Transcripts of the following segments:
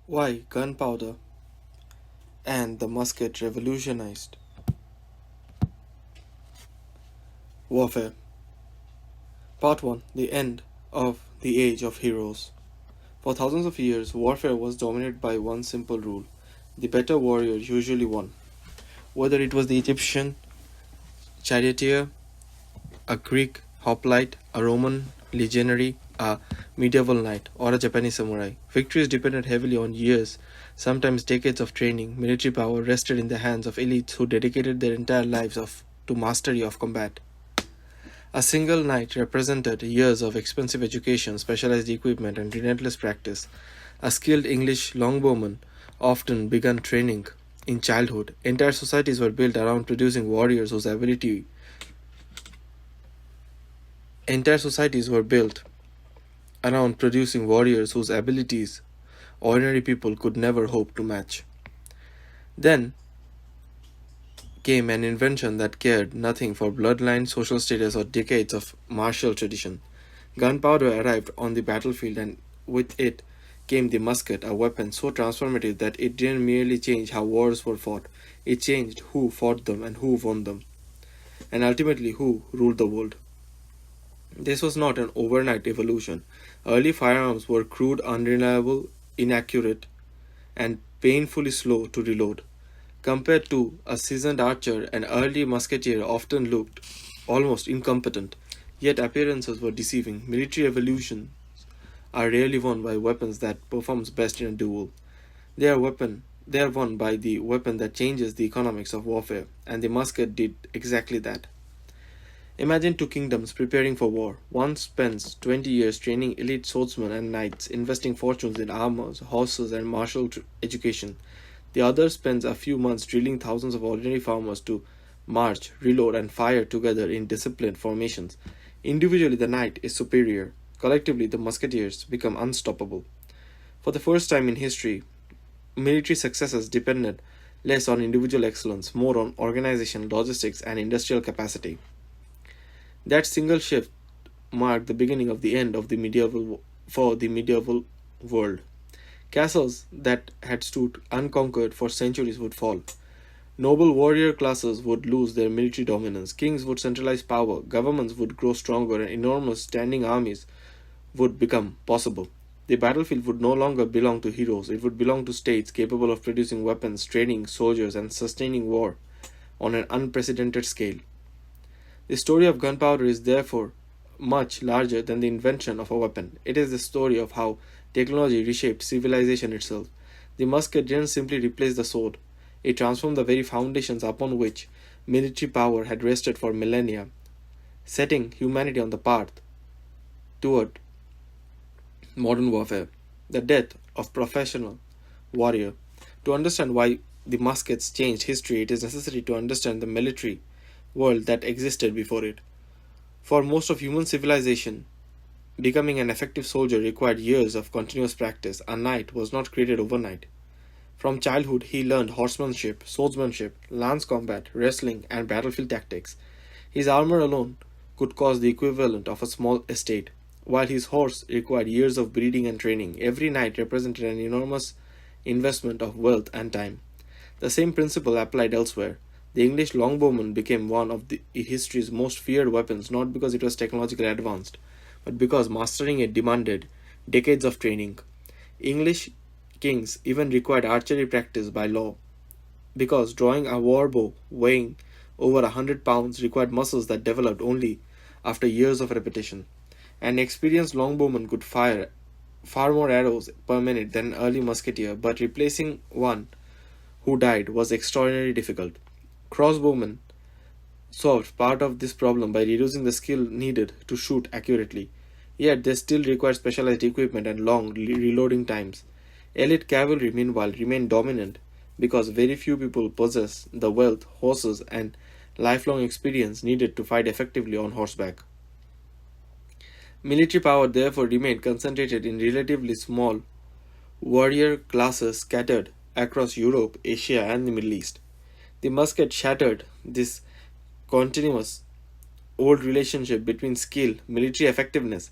Why gunpowder and the musket revolutionized warfare. Part 1. The End of the Age of Heroes. For thousands of years, warfare was dominated by one simple rule: the better warrior usually won. Whether it was the Egyptian charioteer, a Greek hoplite, a Roman legionary, a medieval knight, or a Japanese samurai, victories depended heavily on years, sometimes decades of training. Military power rested in the hands of elites who dedicated their entire lives to mastery of combat. A single knight represented years of expensive education, specialized equipment, and relentless practice. A skilled English longbowman often began training in childhood. Entire societies were built around producing warriors whose ability Entire societies were built around producing warriors whose abilities ordinary people could never hope to match. Then came an invention that cared nothing for bloodline, social status, or decades of martial tradition. Gunpowder arrived on the battlefield, and with it came the musket, a weapon so transformative that it didn't merely change how wars were fought, it changed who fought them and who won them, and ultimately who ruled the world. This was not an overnight evolution. Early firearms were crude, unreliable, inaccurate, and painfully slow to reload. Compared to a seasoned archer, an early musketeer often looked almost incompetent, yet appearances were deceiving. Military evolutions are rarely won by weapons that performs best in a duel. They are won by the weapon that changes the economics of warfare, and the musket did exactly that. Imagine two kingdoms preparing for war. One spends 20 years training elite swordsmen and knights, investing fortunes in armors, horses, and martial education. The other spends a few months drilling thousands of ordinary farmers to march, reload, and fire together in disciplined formations. Individually, the knight is superior. Collectively, the musketeers become unstoppable. For the first time in history, military successes depended less on individual excellence, more on organization, logistics, and industrial capacity. That single shift marked the beginning of the end of the medieval world. Castles that had stood unconquered for centuries would fall. Noble warrior classes would lose their military dominance. Kings would centralize power. Governments would grow stronger, and enormous standing armies would become possible. The battlefield would no longer belong to heroes. It would belong to states capable of producing weapons, training soldiers, and sustaining war on an unprecedented scale. The story of gunpowder is therefore much larger than the invention of a weapon. It is the story of how technology reshaped civilization itself. The musket didn't simply replace the sword, it transformed the very foundations upon which military power had rested for millennia, setting humanity on the path toward modern warfare. The death of professional warrior. To understand why the muskets changed history, it is necessary to understand the military world that existed before it. For most of human civilization, becoming an effective soldier required years of continuous practice. A knight was not created overnight. From childhood, he learned horsemanship, swordsmanship, lance combat, wrestling, and battlefield tactics. His armor alone could cost the equivalent of a small estate, while his horse required years of breeding and training. Every knight represented an enormous investment of wealth and time. The same principle applied elsewhere. The English longbowman became one of history's most feared weapons not because it was technologically advanced, but because mastering it demanded decades of training. English kings even required archery practice by law, because drawing a war bow weighing over 100 pounds required muscles that developed only after years of repetition. An experienced longbowman could fire far more arrows per minute than an early musketeer, but replacing one who died was extraordinarily difficult. Crossbowmen solved part of this problem by reducing the skill needed to shoot accurately, yet they still required specialized equipment and long reloading times. Elite cavalry, meanwhile, remained dominant because very few people possess the wealth, horses, and lifelong experience needed to fight effectively on horseback. Military power therefore remained concentrated in relatively small warrior classes scattered across Europe, Asia, and the Middle East. The musket shattered this continuous old relationship between skill, military effectiveness,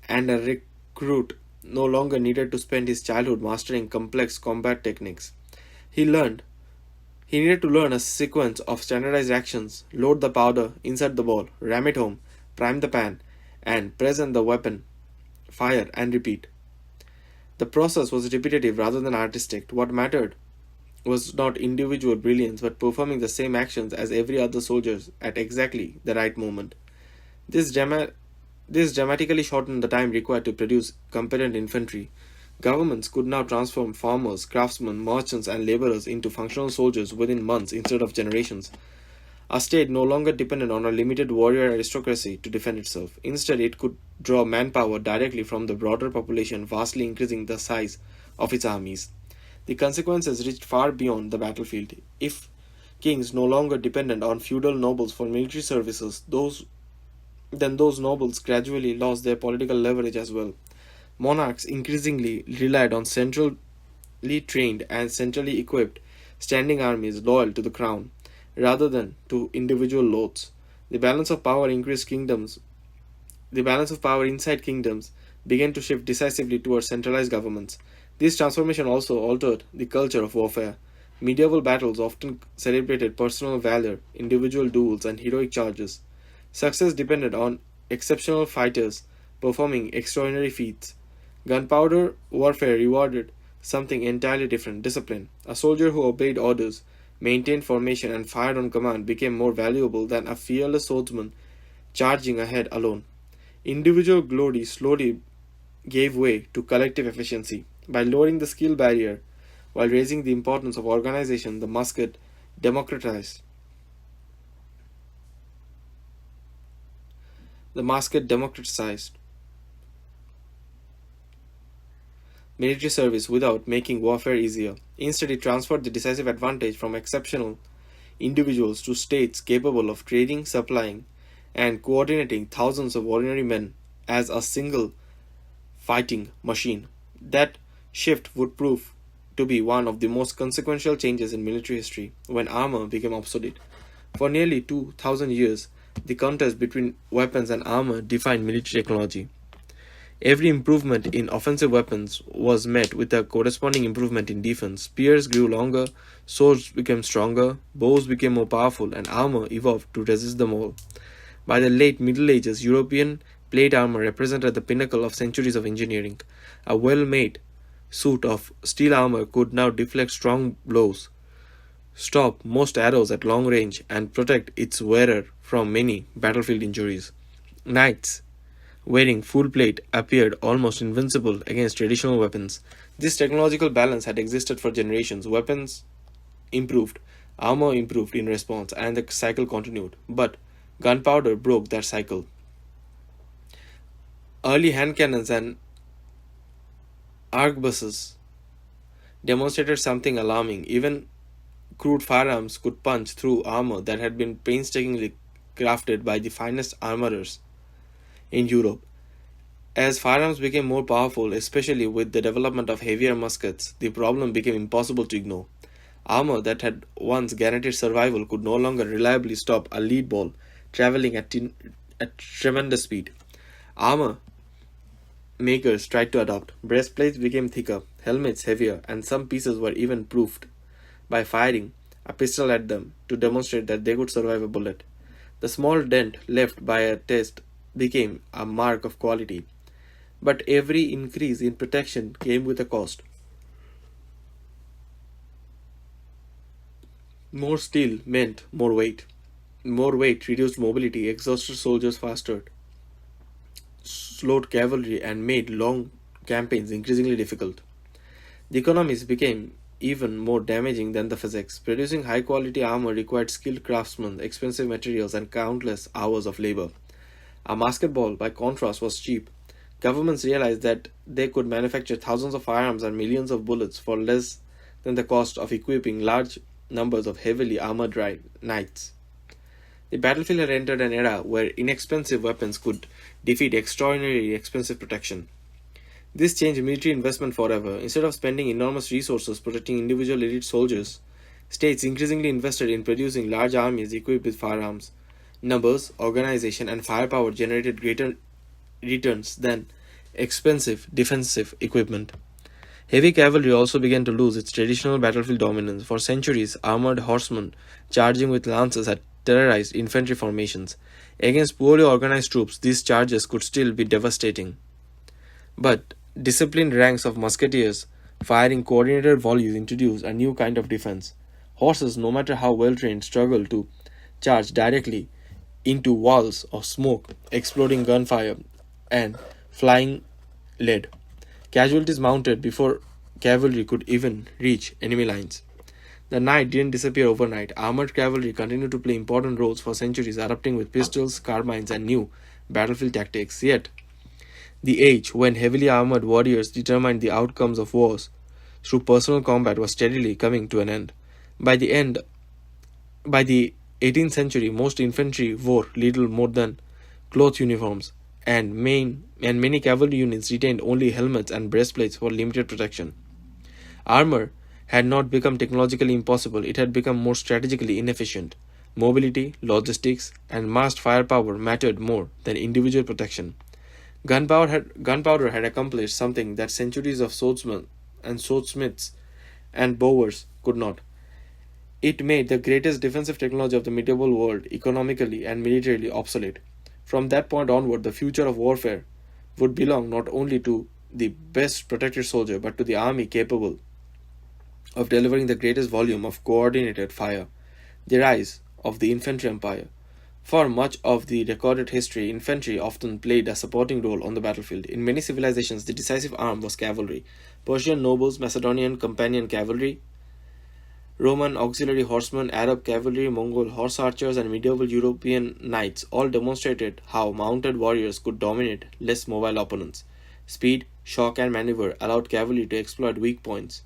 and a recruit no longer needed to spend his childhood mastering complex combat techniques. He learned he needed to learn a sequence of standardized actions: load the powder, insert the ball, ram it home, prime the pan, and present the weapon, fire, and repeat. The process was repetitive rather than artistic. What mattered was not individual brilliance but performing the same actions as every other soldier at exactly the right moment. This, drama- this dramatically shortened the time required to produce competent infantry. Governments could now transform farmers, craftsmen, merchants, and laborers into functional soldiers within months instead of generations. A state no longer depended on a limited warrior aristocracy to defend itself. Instead, it could draw manpower directly from the broader population, vastly increasing the size of its armies. The consequences reached far beyond the battlefield. If kings no longer depended on feudal nobles for military services, those nobles gradually lost their political leverage as well. Monarchs increasingly relied on centrally trained and centrally equipped standing armies loyal to the crown rather than to individual lords. The balance of power increased kingdoms the balance of power inside kingdoms began to shift decisively towards centralized governments. This transformation also altered the culture of warfare. Medieval battles often celebrated personal valor, individual duels, and heroic charges. Success depended on exceptional fighters performing extraordinary feats. Gunpowder warfare rewarded something entirely different: discipline. A soldier who obeyed orders, maintained formation, and fired on command became more valuable than a fearless swordsman charging ahead alone. Individual glory slowly gave way to collective efficiency. By lowering the skill barrier while raising the importance of organization, the musket democratized. The musket democratized military service without making warfare easier. Instead, it transferred the decisive advantage from exceptional individuals to states capable of trading, supplying, and coordinating thousands of ordinary men as a single fighting machine. That shift would prove to be one of the most consequential changes in military history when armor became obsolete. For nearly 2,000 years, the contest between weapons and armor defined military technology. Every improvement in offensive weapons was met with a corresponding improvement in defense. Spears grew longer, swords became stronger, bows became more powerful, and armor evolved to resist them all. By the late Middle Ages, European plate armor represented the pinnacle of centuries of engineering. A well made suit of steel armor could now deflect strong blows, stop most arrows at long range, and protect its wearer from many battlefield injuries. Knights wearing full plate appeared almost invincible against traditional weapons. This technological balance had existed for generations. Weapons improved, armor improved in response, and the cycle continued. But gunpowder broke that cycle. Early hand cannons and arquebuses demonstrated something alarming. Even crude firearms could punch through armor that had been painstakingly crafted by the finest armorers in Europe. As firearms became more powerful, especially with the development of heavier muskets, the problem became impossible to ignore. Armor that had once guaranteed survival could no longer reliably stop a lead ball traveling at tremendous speed. Armor makers tried to adapt. Breastplates became thicker, helmets heavier, and some pieces were even proofed by firing a pistol at them to demonstrate that they could survive a bullet. The small dent left by a test became a mark of quality, but every increase in protection came with a cost. More steel meant more weight. More weight reduced mobility, exhausted soldiers faster, slowed cavalry, and made long campaigns increasingly difficult. The economies became even more damaging than the physics. Producing high quality armor required skilled craftsmen, expensive materials, and countless hours of labor. A musket ball, by contrast, was cheap. Governments realized that they could manufacture thousands of firearms and millions of bullets for less than the cost of equipping large numbers of heavily armored knights. The battlefield had entered an era where inexpensive weapons could defeat extraordinarily expensive protection. This changed military investment forever. Instead of spending enormous resources protecting individual elite soldiers, states increasingly invested in producing large armies equipped with firearms. Numbers, organization, and firepower generated greater returns than expensive defensive equipment. Heavy cavalry also began to lose its traditional battlefield dominance. For centuries, armored horsemen charging with lances had terrorized infantry formations. Against poorly organized troops, these charges could still be devastating. But disciplined ranks of musketeers firing coordinated volleys introduced a new kind of defense. Horses, no matter how well trained, struggled to charge directly into walls of smoke, exploding gunfire, and flying lead. Casualties mounted before cavalry could even reach enemy lines. The knight didn't disappear overnight. Armored cavalry continued to play important roles for centuries, adapting with pistols, carbines, and new battlefield tactics. Yet, the age when heavily armored warriors determined the outcomes of wars through personal combat was steadily coming to an end. By the end by the 18th century, most infantry wore little more than cloth uniforms, and many cavalry units retained only helmets and breastplates for limited protection. Armor had not become technologically impossible, it had become more strategically inefficient. Mobility, logistics, and massed firepower mattered more than individual protection. Gunpowder had accomplished something that centuries of swordsmen and swordsmiths and bowers could not. It made the greatest defensive technology of the medieval world economically and militarily obsolete. From that point onward, the future of warfare would belong not only to the best protected soldier but to the army capable of delivering the greatest volume of coordinated fire. The rise of the infantry empire. For much of the recorded history, infantry often played a supporting role on the battlefield. In many civilizations, the decisive arm was cavalry. Persian nobles, Macedonian companion cavalry, Roman auxiliary horsemen, Arab cavalry, Mongol horse archers, and medieval European knights all demonstrated how mounted warriors could dominate less mobile opponents. Speed, shock, and maneuver allowed cavalry to exploit weak points,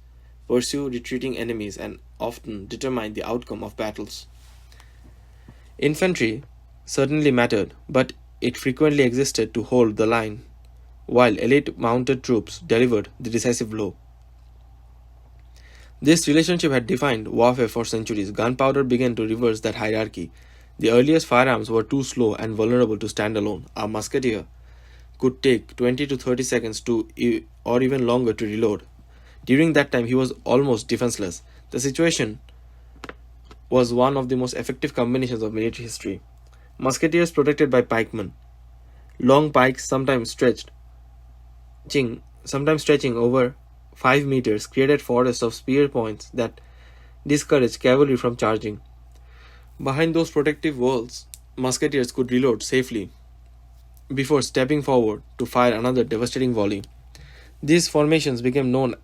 pursue retreating enemies, and often determine the outcome of battles. Infantry certainly mattered, but it frequently existed to hold the line, while elite mounted troops delivered the decisive blow. This relationship had defined warfare for centuries. Gunpowder began to reverse that hierarchy. The earliest firearms were too slow and vulnerable to stand alone. A musketeer could take 20 to 30 seconds or even longer to reload. During that time, he was almost defenseless. The situation was one of the most effective combinations of military history. Musketeers protected by pikemen. Long pikes, sometimes stretching over 5 meters, created forests of spear points that discouraged cavalry from charging. Behind those protective walls, musketeers could reload safely before stepping forward to fire another devastating volley. These formations became known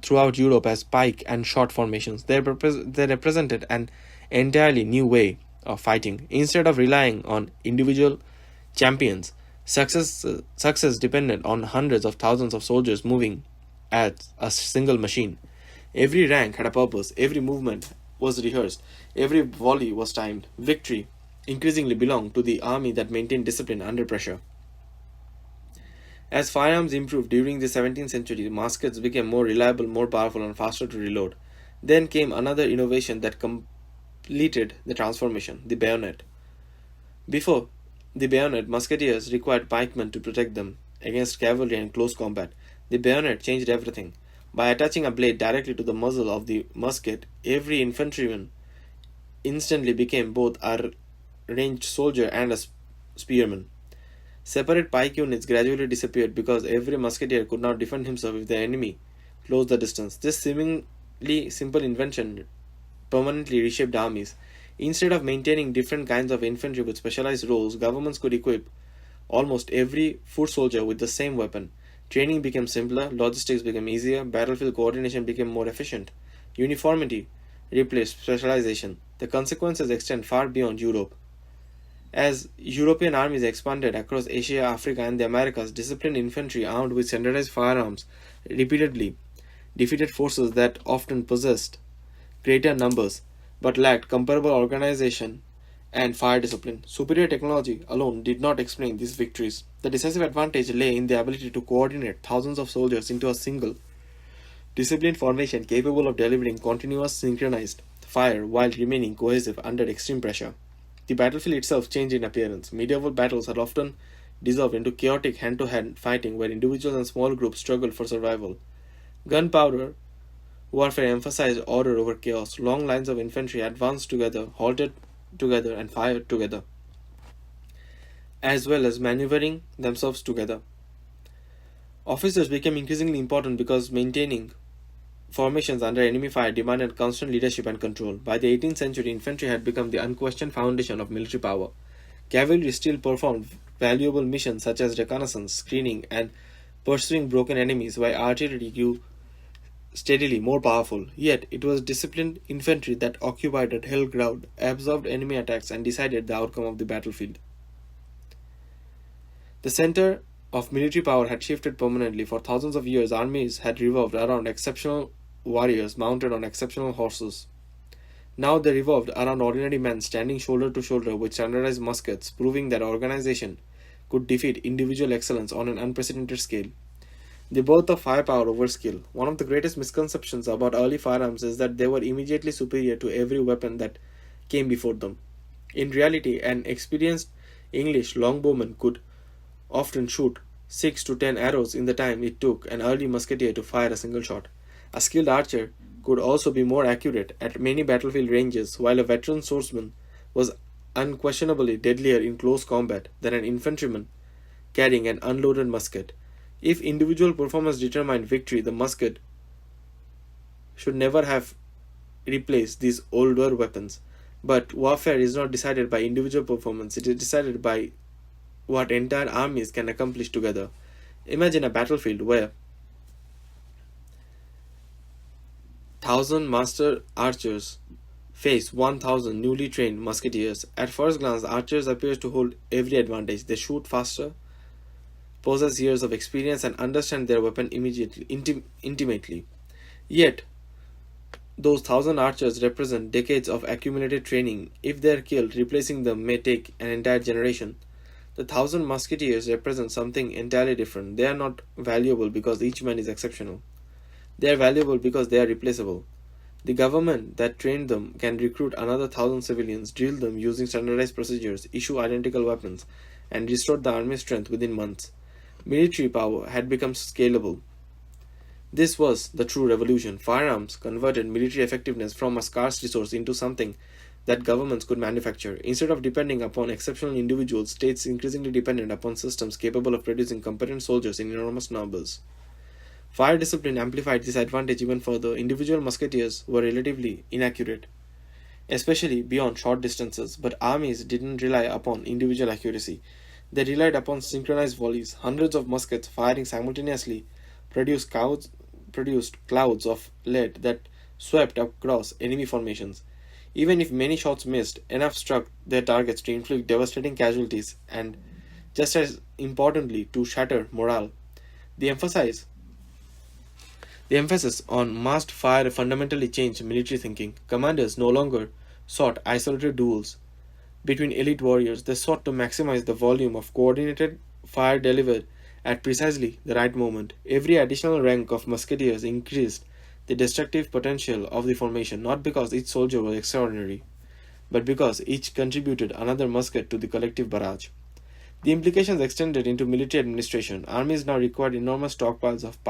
throughout Europe as pike and shot formations. They represented an entirely new way of fighting. Instead of relying on individual champions, success depended on hundreds of thousands of soldiers moving as a single machine. Every rank had a purpose, every movement was rehearsed, every volley was timed. Victory increasingly belonged to the army that maintained discipline under pressure. As firearms improved during the 17th century, muskets became more reliable, more powerful, and faster to reload. Then came another innovation that completed the transformation: the bayonet. Before the bayonet, musketeers required pikemen to protect them against cavalry and close combat. The bayonet changed everything. By attaching a blade directly to the muzzle of the musket, every infantryman instantly became both a ranged soldier and a spearman. Separate pike units gradually disappeared because every musketeer could now defend himself if the enemy closed the distance. This seemingly simple invention permanently reshaped armies. Instead of maintaining different kinds of infantry with specialized roles, governments could equip almost every foot soldier with the same weapon. Training became simpler, logistics became easier, battlefield coordination became more efficient. Uniformity replaced specialization. The consequences extend far beyond Europe. As European armies expanded across Asia, Africa, and the Americas, disciplined infantry armed with standardized firearms repeatedly defeated forces that often possessed greater numbers but lacked comparable organization and fire discipline. Superior technology alone did not explain these victories. The decisive advantage lay in the ability to coordinate thousands of soldiers into a single, disciplined formation capable of delivering continuous synchronized fire while remaining cohesive under extreme pressure. The battlefield itself changed in appearance. Medieval battles had often dissolved into chaotic hand-to-hand fighting where individuals and small groups struggled for survival. Gunpowder warfare emphasized order over chaos. Long lines of infantry advanced together, halted together, and fired together, as well as maneuvering themselves together. Officers became increasingly important because maintaining formations under enemy fire demanded constant leadership and control. By the 18th century, infantry had become the unquestioned foundation of military power. Cavalry still performed valuable missions such as reconnaissance, screening, and pursuing broken enemies, while artillery grew steadily more powerful. Yet, it was disciplined infantry that occupied and held ground, absorbed enemy attacks, and decided the outcome of the battlefield. The center of military power had shifted permanently. For thousands of years, armies had revolved around exceptional warriors mounted on exceptional horses. Now they revolved around ordinary men standing shoulder to shoulder with standardized muskets, proving that organization could defeat individual excellence on an unprecedented scale. The birth of firepower over skill. One of the greatest misconceptions about early firearms is that they were immediately superior to every weapon that came before them. In reality, an experienced English longbowman could often shoot 6 to 10 arrows in the time it took an early musketeer to fire a single shot. A skilled archer could also be more accurate at many battlefield ranges, while a veteran swordsman was unquestionably deadlier in close combat than an infantryman carrying an unloaded musket. If individual performance determined victory, the musket should never have replaced these older weapons. But warfare is not decided by individual performance, it is decided by what entire armies can accomplish together. Imagine a battlefield where 1,000 master archers face 1,000 newly trained musketeers. At first glance, archers appear to hold every advantage. They shoot faster, possess years of experience, and understand their weapon intimately. Yet, those 1,000 archers represent decades of accumulated training. If they are killed, replacing them may take an entire generation. The 1,000 musketeers represent something entirely different. They are not valuable because each man is exceptional. They are valuable because they are replaceable. The government that trained them can recruit another 1,000 civilians, drill them using standardized procedures, issue identical weapons, and restore the army's strength within months. Military power had become scalable. This was the true revolution. Firearms converted military effectiveness from a scarce resource into something that governments could manufacture. Instead of depending upon exceptional individuals, states increasingly depended upon systems capable of producing competent soldiers in enormous numbers. Fire discipline amplified this advantage even further. Individual musketeers were relatively inaccurate, especially beyond short distances, but armies didn't rely upon individual accuracy. They relied upon synchronized volleys. Hundreds of muskets firing simultaneously produced clouds of lead that swept across enemy formations. Even if many shots missed, enough struck their targets to inflict devastating casualties and, just as importantly, to shatter morale. The emphasis The emphasis on massed fire fundamentally changed military thinking. Commanders no longer sought isolated duels between elite warriors, they sought to maximize the volume of coordinated fire delivered at precisely the right moment. Every additional rank of musketeers increased the destructive potential of the formation, not because each soldier was extraordinary, but because each contributed another musket to the collective barrage. The implications extended into military administration. Armies now required enormous stockpiles of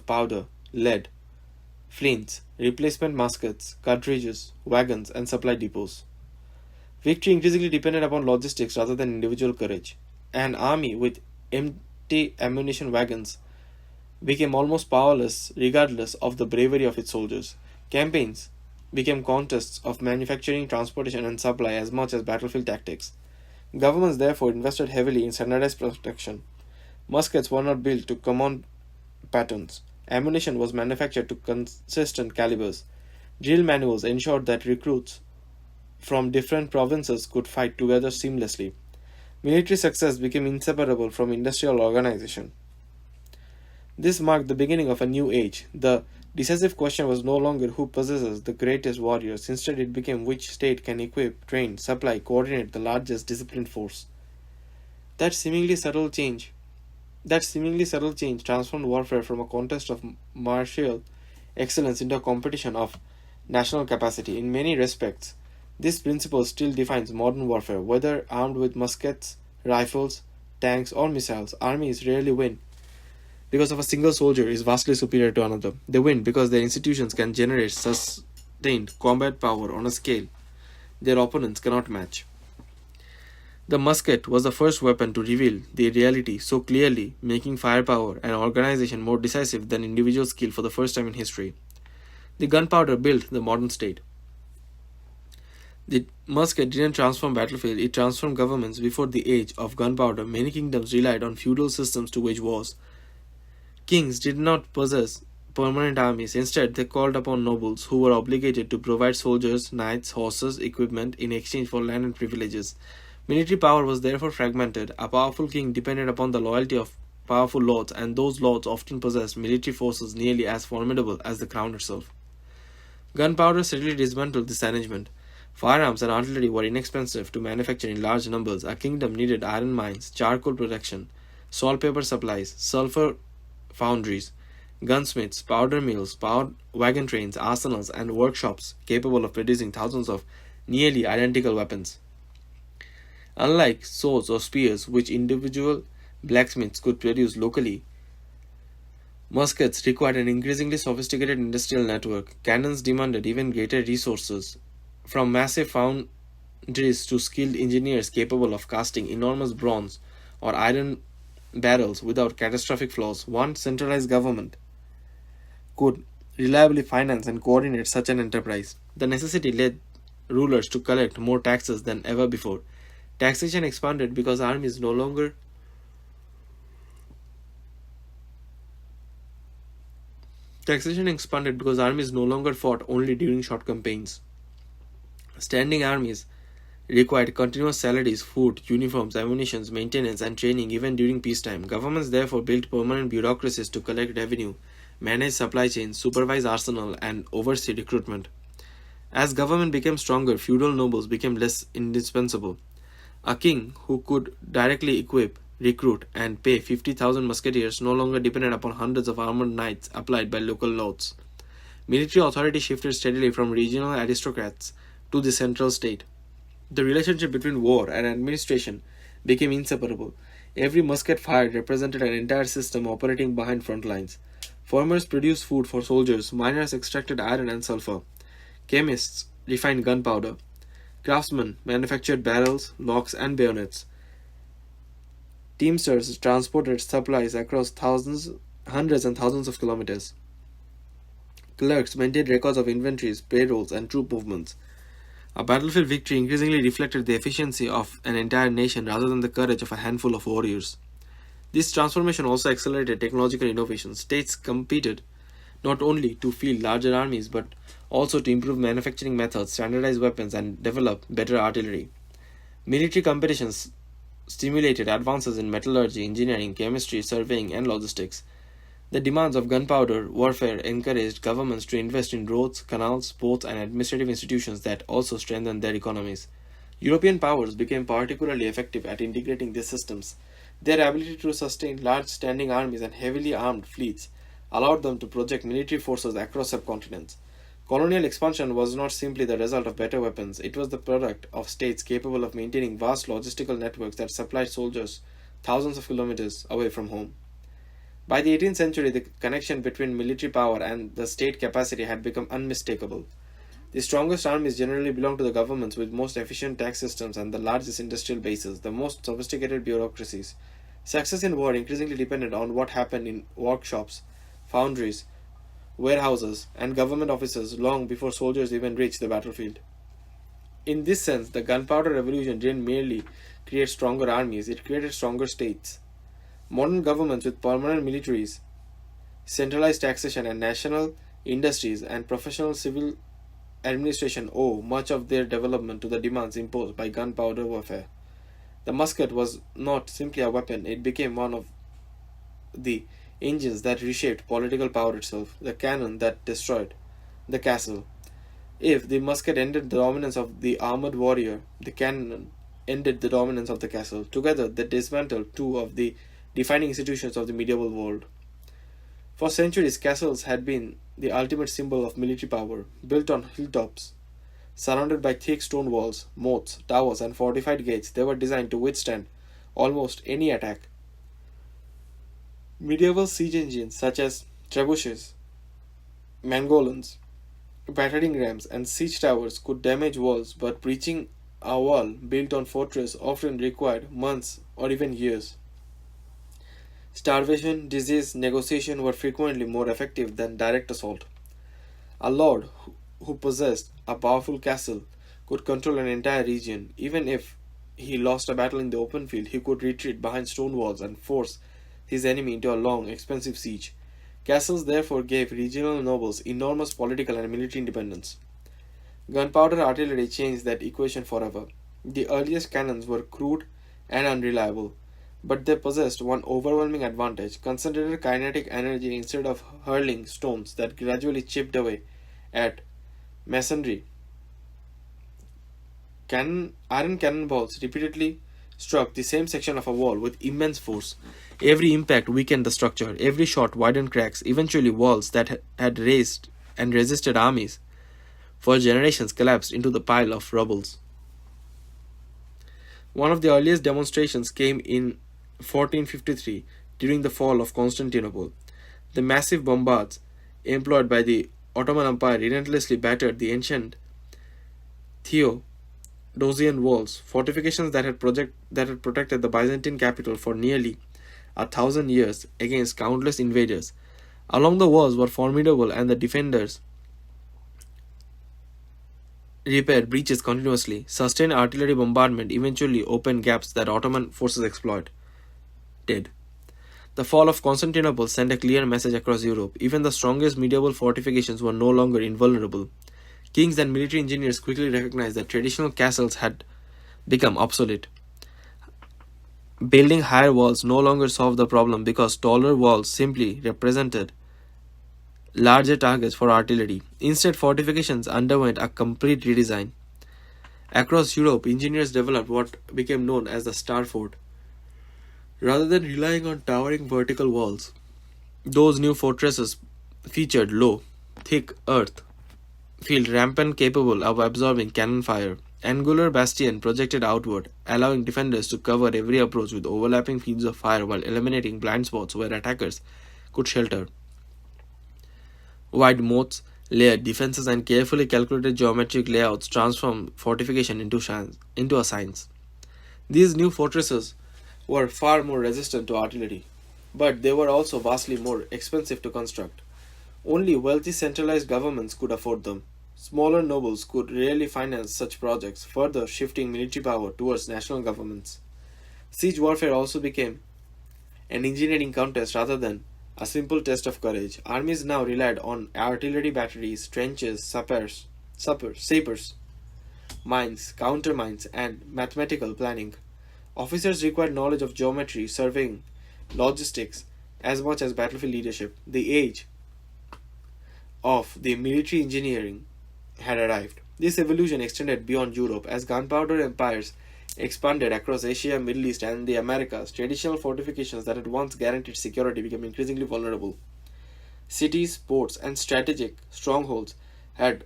powder, lead, flints, replacement muskets, cartridges, wagons, and supply depots. Victory increasingly depended upon logistics rather than individual courage. An army with empty ammunition wagons became almost powerless regardless of the bravery of its soldiers. Campaigns became contests of manufacturing, transportation, and supply as much as battlefield tactics. Governments therefore invested heavily in standardized protection. Muskets were not built to common patterns. Ammunition was manufactured to consistent calibers. Drill manuals ensured that recruits from different provinces could fight together seamlessly. Military success became inseparable from industrial organization. This marked the beginning of a new age. The decisive question was no longer who possesses the greatest warriors. Instead, it became which state can equip, train, supply, coordinate the largest disciplined force. That seemingly subtle change transformed warfare from a contest of martial excellence into a competition of national capacity. In many respects, This principle still defines modern warfare. Whether armed with muskets, rifles, tanks, or missiles, armies rarely win because of a single soldier is vastly superior to another. They win because their institutions can generate sustained combat power on a scale their opponents cannot match. The musket was the first weapon to reveal the reality so clearly, making firepower and organization more decisive than individual skill for the first time in history. The gunpowder built the modern state. The musket didn't transform battlefield, it transformed governments. Before the age of gunpowder, many kingdoms relied on feudal systems to wage wars. Kings did not possess permanent armies. Instead, they called upon nobles who were obligated to provide soldiers, knights, horses, equipment in exchange for land and privileges. Military power was therefore fragmented. A powerful king depended upon the loyalty of powerful lords, and those lords often possessed military forces nearly as formidable as the crown itself. Gunpowder steadily dismantled this arrangement. Firearms and artillery were inexpensive to manufacture in large numbers. A kingdom needed iron mines, charcoal production, saltpeter supplies, sulfur foundries, gunsmiths, powder mills, powered wagon trains, arsenals, and workshops capable of producing thousands of nearly identical weapons. Unlike swords or spears, which individual blacksmiths could produce locally, muskets required an increasingly sophisticated industrial network. Cannons demanded even greater resources, from massive foundries to skilled engineers capable of casting enormous bronze or iron barrels without catastrophic flaws. One centralized government could reliably finance and coordinate such an enterprise. The necessity led rulers to collect more taxes than ever before. Taxation expanded because armies no longer fought only during short campaigns. Standing armies required continuous salaries, food, uniforms, ammunition, maintenance, and training even during peacetime. Governments therefore built permanent bureaucracies to collect revenue, manage supply chains, supervise arsenal, and oversee recruitment. As government became stronger, feudal nobles became less indispensable. A king who could directly equip, recruit, and pay 50,000 musketeers no longer depended upon hundreds of armored knights applied by local lords. Military authority shifted steadily from regional aristocrats to the central state. The relationship between war and administration became inseparable. Every musket fired represented an entire system operating behind front lines. Farmers produced food for soldiers, miners extracted iron and sulfur, chemists refined gunpowder, craftsmen manufactured barrels, locks, and bayonets. Teamsters transported supplies across hundreds and thousands of kilometers. Clerks maintained records of inventories, payrolls, and troop movements. A battlefield victory increasingly reflected the efficiency of an entire nation rather than the courage of a handful of warriors. This transformation also accelerated technological innovation. States competed not only to field larger armies but also to improve manufacturing methods, standardize weapons, and develop better artillery. Military competitions stimulated advances in metallurgy, engineering, chemistry, surveying, and logistics. The demands of gunpowder warfare encouraged governments to invest in roads, canals, ports, and administrative institutions that also strengthened their economies. European powers became particularly effective at integrating these systems. Their ability to sustain large standing armies and heavily armed fleets allowed them to project military forces across subcontinents. Colonial expansion was not simply the result of better weapons, it was the product of states capable of maintaining vast logistical networks that supplied soldiers thousands of kilometers away from home. By the 18th century, the connection between military power and the state capacity had become unmistakable. The strongest armies generally belonged to the governments with most efficient tax systems and the largest industrial bases, the most sophisticated bureaucracies. Success in war increasingly depended on what happened in workshops, foundries, warehouses, and government offices long before soldiers even reached the battlefield. In this sense, the gunpowder revolution didn't merely create stronger armies, it created stronger states. Modern governments with permanent militaries, centralized taxation, and national industries and professional civil administration owe much of their development to the demands imposed by gunpowder warfare. The musket was not simply a weapon, it became one of the engines that reshaped political power itself, the cannon that destroyed the castle. If the musket ended the dominance of the armored warrior, the cannon ended the dominance of the castle. Together, they dismantled two of the defining institutions of the medieval world. For centuries, castles had been the ultimate symbol of military power, built on hilltops, Surrounded by thick stone walls, moats, towers, and fortified gates, they were designed to withstand almost any attack. Medieval siege engines such as trebuchets, mangolins, battering rams, and siege towers could damage walls, but breaching a wall built on fortress often required months or even years. Starvation, disease, negotiation were frequently more effective than direct assault. A lord who possessed a powerful castle could control an entire region. Even if he lost a battle in the open field, he could retreat behind stone walls and force his enemy into a long, expensive siege. Castles therefore gave regional nobles enormous political and military independence. Gunpowder artillery changed that equation forever. The earliest cannons were crude and unreliable, but they possessed one overwhelming advantage: concentrated kinetic energy instead of hurling stones that gradually chipped away at masonry. Iron cannonballs repeatedly struck the same section of a wall with immense force. Every impact weakened the structure, every shot widened cracks. Eventually, walls that had raised and resisted armies for generations collapsed into the pile of rubble. One of the earliest demonstrations came in 1453 during the fall of Constantinople. The massive bombards employed by the Ottoman Empire relentlessly battered the ancient Theodosian walls, fortifications that had protected the Byzantine capital for nearly 1,000 years against countless invaders. Along the walls were formidable, and the defenders repaired breaches continuously. Sustained artillery bombardment eventually opened gaps that Ottoman forces exploited. The fall of Constantinople sent a clear message across Europe. Even the strongest medieval fortifications were no longer invulnerable. Kings and military engineers quickly recognized that traditional castles had become obsolete. Building higher walls no longer solved the problem because taller walls simply represented larger targets for artillery. Instead, fortifications underwent a complete redesign. Across Europe, engineers developed what became known as the Star Fort. Rather than relying on towering vertical walls, those new fortresses featured low, thick earth field rampant capable of absorbing cannon fire. Angular bastion projected outward, allowing defenders to cover every approach with overlapping fields of fire while eliminating blind spots where attackers could shelter. Wide moats, layered defenses, and carefully calculated geometric layouts transformed fortification into a science. These new fortresses were far more resistant to artillery, but they were also vastly more expensive to construct. Only wealthy centralized governments could afford them. Smaller nobles could rarely finance such projects, further shifting military power towards national governments. Siege warfare also became an engineering contest rather than a simple test of courage. Armies now relied on artillery batteries, trenches, sapers, mines, countermines, and mathematical planning. Officers required knowledge of geometry, surveying, logistics, as much as battlefield leadership. The age of the military engineering had arrived. This evolution extended beyond Europe as gunpowder empires expanded across Asia, Middle East, and the Americas. Traditional fortifications that had once guaranteed security became increasingly vulnerable. Cities, ports, and strategic strongholds had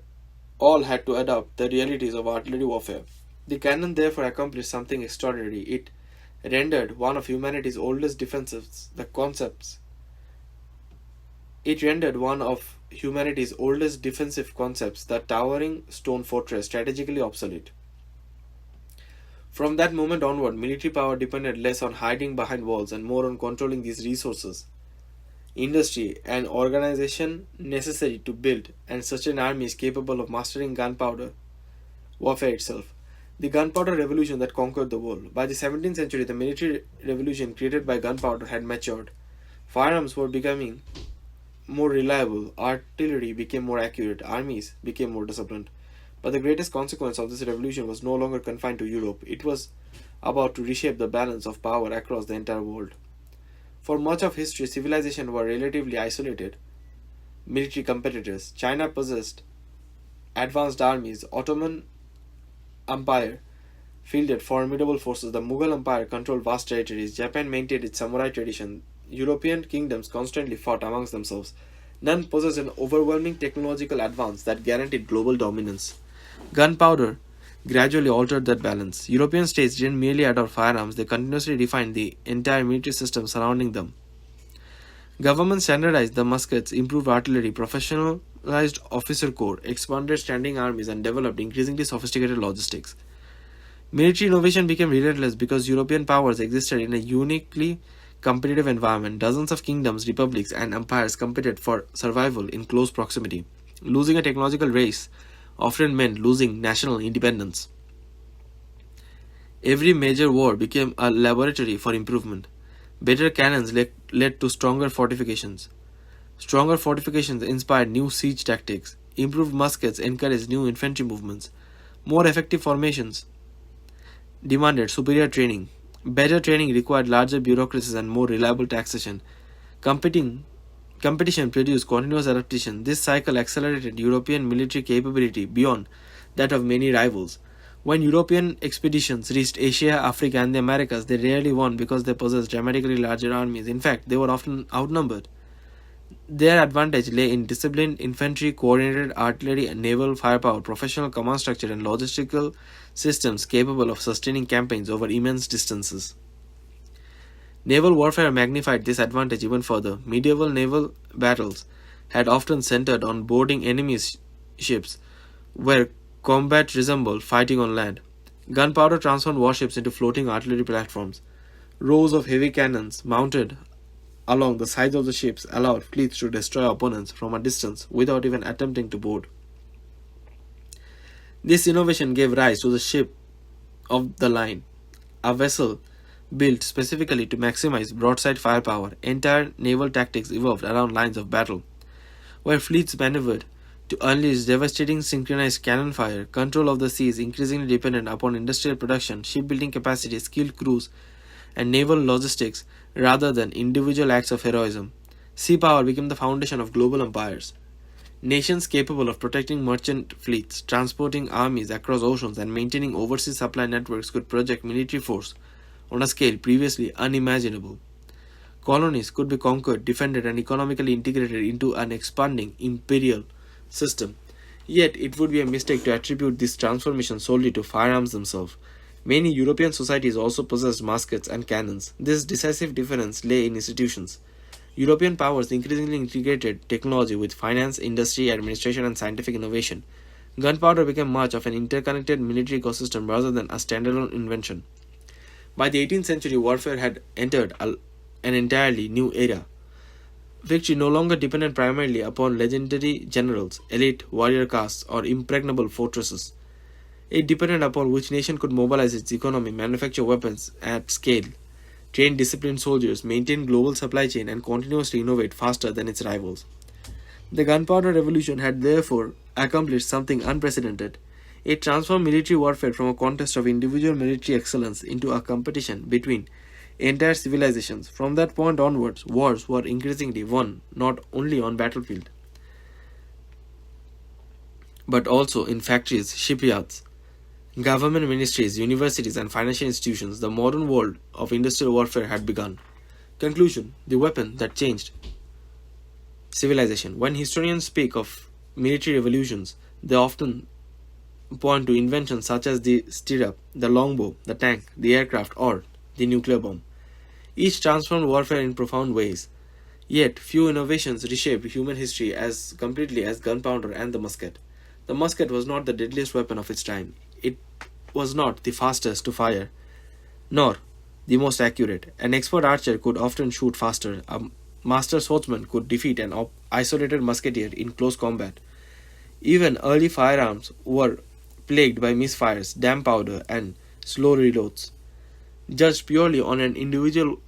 all had to adopt the realities of artillery warfare. The cannon therefore accomplished something extraordinary. It rendered one of humanity's oldest defenses, the concepts. It rendered one of humanity's oldest defensive concepts, the towering stone fortress, strategically obsolete. From that moment onward, military power depended less on hiding behind walls and more on controlling these resources, industry, and organization necessary to build and sustain armies capable of mastering gunpowder warfare itself. The gunpowder revolution that conquered the world. By the 17th century, the military revolution created by gunpowder had matured. Firearms were becoming more reliable, artillery became more accurate, armies became more disciplined. But the greatest consequence of this revolution was no longer confined to Europe. It was about to reshape the balance of power across the entire world. For much of history, civilization were relatively isolated military competitors. China possessed advanced armies. Ottoman Empire fielded formidable forces. The Mughal Empire controlled vast territories. Japan maintained its samurai tradition. European kingdoms constantly fought amongst themselves. None possessed an overwhelming technological advance that guaranteed global dominance. Gunpowder gradually altered that balance. European states didn't merely adopt firearms, they continuously refined the entire military system surrounding them. Government standardized the muskets, improved artillery, professionalized officer corps, expanded standing armies, and developed increasingly sophisticated logistics. Military innovation became relentless because European powers existed in a uniquely competitive environment. Dozens of kingdoms, republics, and empires competed for survival in close proximity. Losing a technological race often meant losing national independence. Every major war became a laboratory for improvement. Better cannons led to stronger fortifications. Stronger fortifications inspired new siege tactics. Improved muskets encouraged new infantry movements. More effective formations demanded superior training. Better training required larger bureaucracies and more reliable taxation. Competing Competition produced continuous adaptation. This cycle accelerated European military capability beyond that of many rivals. When European expeditions reached Asia, Africa, and the Americas, they rarely won because they possessed dramatically larger armies. In fact, they were often outnumbered. Their advantage lay in disciplined infantry, coordinated artillery and naval firepower, professional command structure, and logistical systems capable of sustaining campaigns over immense distances. Naval warfare magnified this advantage even further. Medieval naval battles had often centered on boarding enemies' ships, where combat resembled fighting on land. Gunpowder transformed warships into floating artillery platforms. Rows of heavy cannons mounted along the sides of the ships allowed fleets to destroy opponents from a distance without even attempting to board. This innovation gave rise to the ship of the line, a vessel built specifically to maximize broadside firepower. Entire naval tactics evolved around lines of battle, where fleets maneuvered to unleash devastating synchronized cannon fire. Control of the seas increasingly dependent upon industrial production, shipbuilding capacity, skilled crews, and naval logistics rather than individual acts of heroism. Sea power became the foundation of global empires. Nations capable of protecting merchant fleets, transporting armies across oceans, and maintaining overseas supply networks could project military force on a scale previously unimaginable. Colonies could be conquered, defended, and economically integrated into an expanding imperial system. Yet, it would be a mistake to attribute this transformation solely to firearms themselves. Many European societies also possessed muskets and cannons. This decisive difference lay in institutions. European powers increasingly integrated technology with finance, industry, administration, and scientific innovation. Gunpowder became much of an interconnected military ecosystem rather than a standalone invention. By the 18th century, warfare had entered an entirely new era. Victory no longer depended primarily upon legendary generals, elite warrior castes, or impregnable fortresses. It depended upon which nation could mobilize its economy, manufacture weapons at scale, train disciplined soldiers, maintain global supply chain, and continuously innovate faster than its rivals. The Gunpowder Revolution had therefore accomplished something unprecedented. It transformed military warfare from a contest of individual military excellence into a competition between entire civilizations. From that point onwards, wars were increasingly won not only on battlefield, but also in factories, shipyards, government ministries, universities, and financial institutions. The modern world of industrial warfare had begun. Conclusion: the weapon that changed civilization. When historians speak of military revolutions, they often point to inventions such as the stirrup, the longbow, the tank, the aircraft, or the nuclear bomb. Each transformed warfare in profound ways. Yet, few innovations reshaped human history as completely as gunpowder and the musket. The musket was not the deadliest weapon of its time. It was not the fastest to fire, nor the most accurate. An expert archer could often shoot faster. A master swordsman could defeat an isolated musketeer in close combat. Even early firearms were plagued by misfires, damp powder, and slow reloads. Judged purely on an individual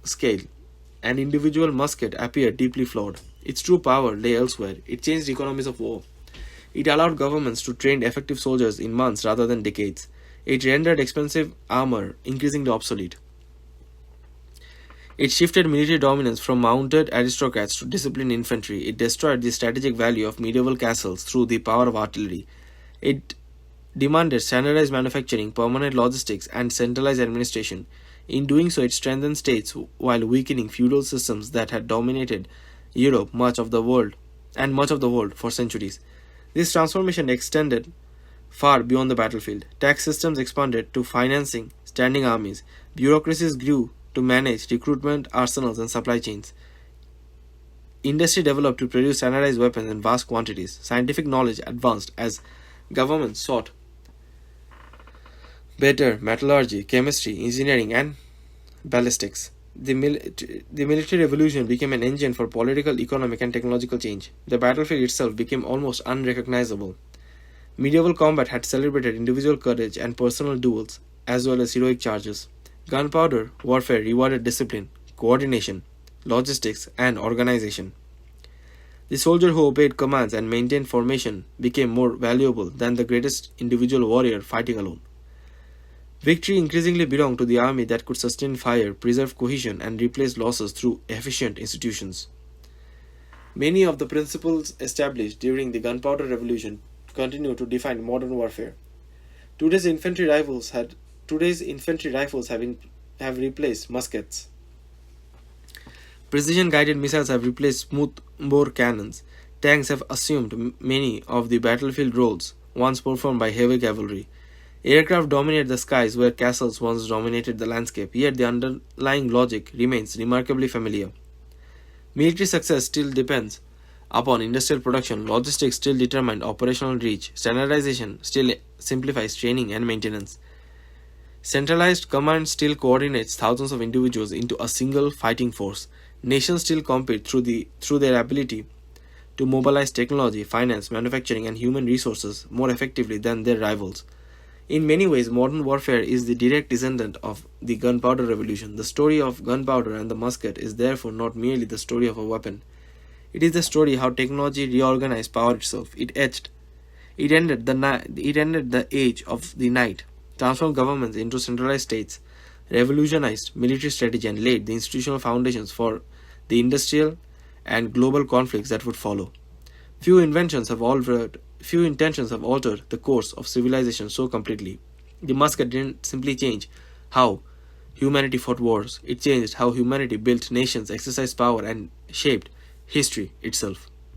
scale, an individual musket appeared deeply flawed. Its true power lay elsewhere. It changed economies of war. It allowed governments to train effective soldiers in months rather than decades. It rendered expensive armor increasingly obsolete. It shifted military dominance from mounted aristocrats to disciplined infantry. It destroyed the strategic value of medieval castles through the power of artillery. It demanded standardized manufacturing, permanent logistics, and centralized administration. In doing so, it strengthened states while weakening feudal systems that had dominated much of the world for centuries. This transformation extended far beyond the battlefield. Tax systems expanded to financing standing armies. Bureaucracies grew to manage recruitment, arsenals, and supply chains. Industry developed to produce standardized weapons in vast quantities. Scientific knowledge advanced as governments sought better metallurgy, chemistry, engineering, and ballistics. The military revolution became an engine for political, economic, and technological change. The battlefield itself became almost unrecognizable. Medieval combat had celebrated individual courage and personal duels, as well as heroic charges. Gunpowder warfare rewarded discipline, coordination, logistics, and organization. The soldier who obeyed commands and maintained formation became more valuable than the greatest individual warrior fighting alone. Victory increasingly belonged to the army that could sustain fire, preserve cohesion, and replace losses through efficient institutions. Many of the principles established during the Gunpowder Revolution continue to define modern warfare. Today's infantry rifles have replaced muskets. Precision-guided missiles have replaced smooth-bore cannons. Tanks have assumed many of the battlefield roles once performed by heavy cavalry. Aircraft dominate the skies where castles once dominated the landscape, yet the underlying logic remains remarkably familiar. Military success still depends upon industrial production, logistics still determine operational reach, standardization still simplifies training and maintenance. Centralized command still coordinates thousands of individuals into a single fighting force. Nations still compete through their ability to mobilize technology, finance, manufacturing, and human resources more effectively than their rivals. In many ways, modern warfare is the direct descendant of the Gunpowder Revolution. The story of gunpowder and the musket is therefore not merely the story of a weapon. It is the story how technology reorganized power itself. It ended the age of the knight, transformed governments into centralized states, revolutionized military strategy, and laid the institutional foundations for the industrial and global conflicts that would follow. Few intentions have altered the course of civilization so completely. The musket didn't simply change how humanity fought wars, it changed how humanity built nations, exercised power, and shaped history itself.